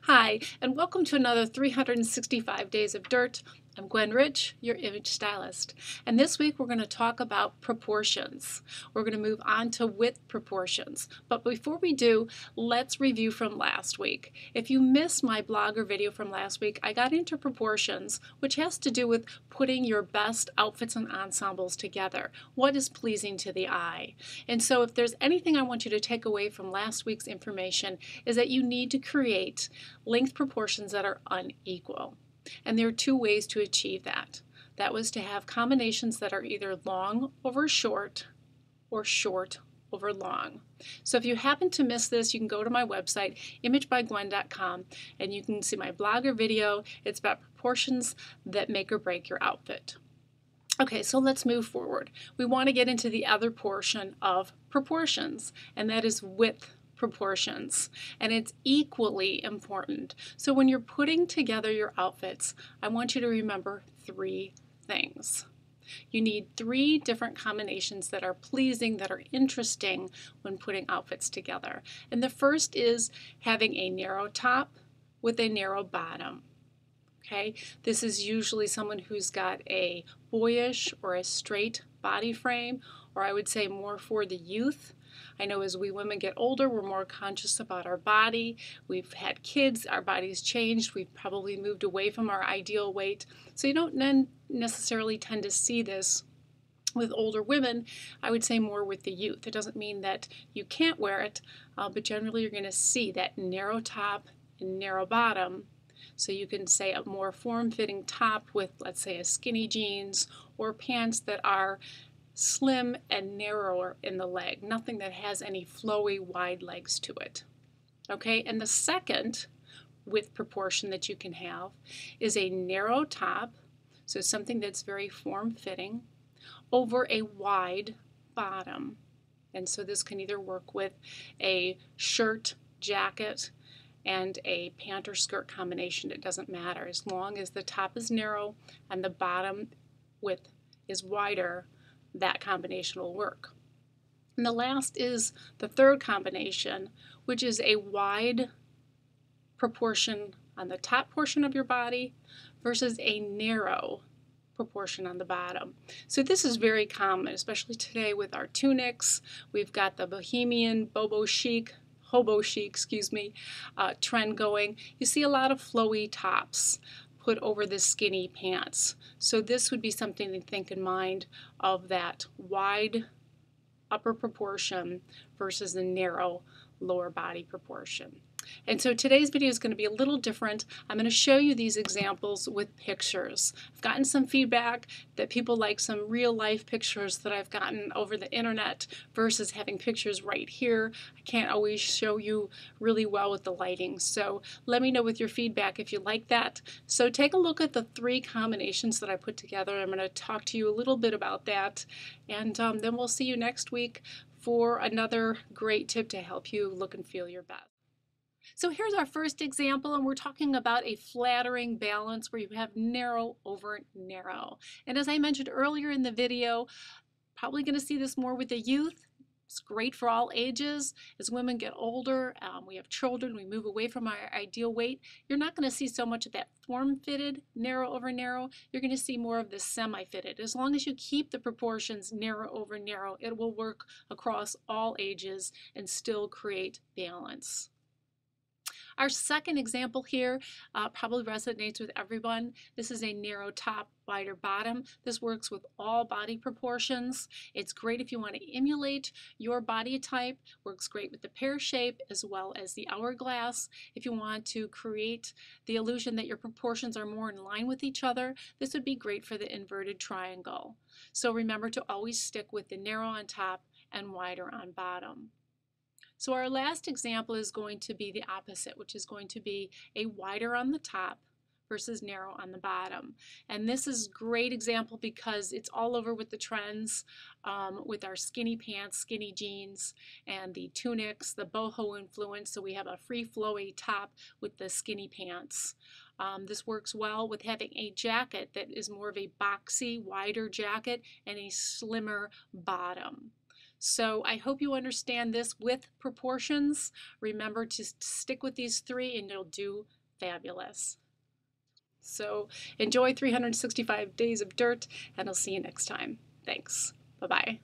Hi, and welcome to another 365 Days of Dirt. I'm Gwen Rich, your image stylist. And this week we're going to talk about proportions. We're going to move on to width proportions. But before we do, let's review from last week. If you missed my blog or video from last week, I got into proportions, which has to do with putting your best outfits and ensembles together. What is pleasing to the eye? And so if there's anything I want you to take away from last week's information, is that you need to create length proportions that are unequal. And there are two ways to achieve that. That was to have combinations that are either long over short or short over long. So if you happen to miss this, you can go to my website, image-by-gwen.com, and you can see my blog or video. It's about proportions that make or break your outfit. Okay, so let's move forward. We want to get into the other portion of proportions, and that is width proportions, and it's equally important. So when you're putting together your outfits, I want you to remember three things. You need three different combinations that are pleasing, that are interesting when putting outfits together. And the first is having a narrow top with a narrow bottom. Okay, this is usually someone who's got a boyish or a straight body frame, or I would say more for the youth. I know as we women get older, we're more conscious about our body. We've had kids, our body's changed. We've probably moved away from our ideal weight. So you don't necessarily tend to see this with older women. I would say more with the youth. It doesn't mean that you can't wear it, but generally you're going to see that narrow top and narrow bottom. So you can say a more form-fitting top with, let's say, a skinny jeans, or pants that are slim and narrower in the leg, nothing that has any flowy wide legs to it. Okay, and the second width proportion that you can have is a narrow top, so something that's very form-fitting, over a wide bottom. And so this can either work with a shirt, jacket, and a pant or skirt combination. It doesn't matter. As long as the top is narrow and the bottom width is wider, that combination will work. And the last is the third combination, which is a wide proportion on the top portion of your body versus a narrow proportion on the bottom. So this is very common, especially today with our tunics. We've got the bohemian, hobo chic, trend going. You see a lot of flowy tops put over the skinny pants. So this would be something to think in mind of, that wide upper proportion versus the narrow lower body proportion. And so today's video is going to be a little different. I'm going to show you these examples with pictures. I've gotten some feedback that people like some real life pictures that I've gotten over the internet versus having pictures right here. I can't always show you really well with the lighting. So let me know with your feedback if you like that. So take a look at the three combinations that I put together. I'm going to talk to you a little bit about that. And then we'll see you next week for another great tip to help you look and feel your best. So here's our first example, and we're talking about a flattering balance where you have narrow over narrow. And as I mentioned earlier in the video, probably going to see this more with the youth. It's great for all ages. As women get older, we have children, we move away from our ideal weight, you're not going to see so much of that form-fitted narrow over narrow. You're going to see more of the semi-fitted. As long as you keep the proportions narrow over narrow, it will work across all ages and still create balance. Our second example here probably resonates with everyone. This is a narrow top, wider bottom. This works with all body proportions. It's great if you want to emulate your body type. Works great with the pear shape as well as the hourglass. If you want to create the illusion that your proportions are more in line with each other, this would be great for the inverted triangle. So remember to always stick with the narrow on top and wider on bottom. So our last example is going to be the opposite, which is going to be a wider on the top versus narrow on the bottom. And this is a great example because it's all over with the trends with our skinny pants, skinny jeans, and the tunics, the boho influence. So we have a free flowy top with the skinny pants. This works well with having a jacket that is more of a boxy, wider jacket and a slimmer bottom. So I hope you understand this with proportions. Remember to stick with these three and you'll do fabulous. So enjoy 365 days of dirt, and I'll see you next time. Thanks. Bye-bye.